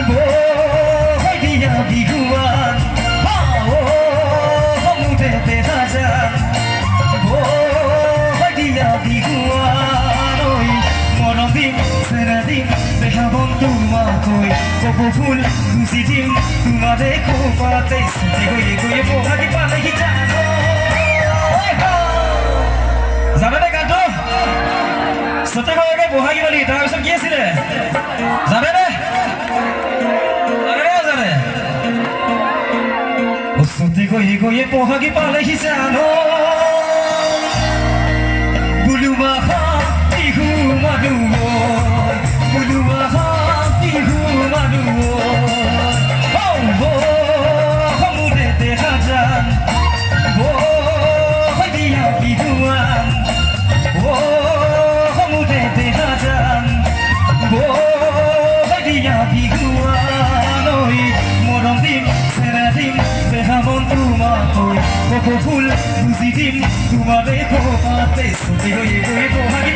বৈ দিয়া বিহুৱান মুঠেতে হাজান বৈ দিয়া বিহুৱান ঐ মৰম দিম চেনা দিম দেখা বন তোমাকৈ কপৌ ফুল গুচি দিম তোমাৰে খোপাতে চুটি গৈ গৈ বহাগী পালেহি জানেনে গানটো চতে গৈ বহাগী পালি তাৰপিছত কি আছিলে জানেনে চতে গৈ গৈ বহাগী পালেহি জানো বুলুমাহা বিহু মানুহ বুলুমাহা বিহু মানুহ সমুদ্ৰতে হাজান বৈ দিয়া বিহুৱান সমুদ্ৰতে হাজান বৈ দিয়া বিহুৱান ঐ মৰম দিম চেনা দিম বেহা মন তোমাকৈ কপৌ ফুল গুচি দিম তোমাৰে খোপাতে চুটি গৈ গৈ বহাগী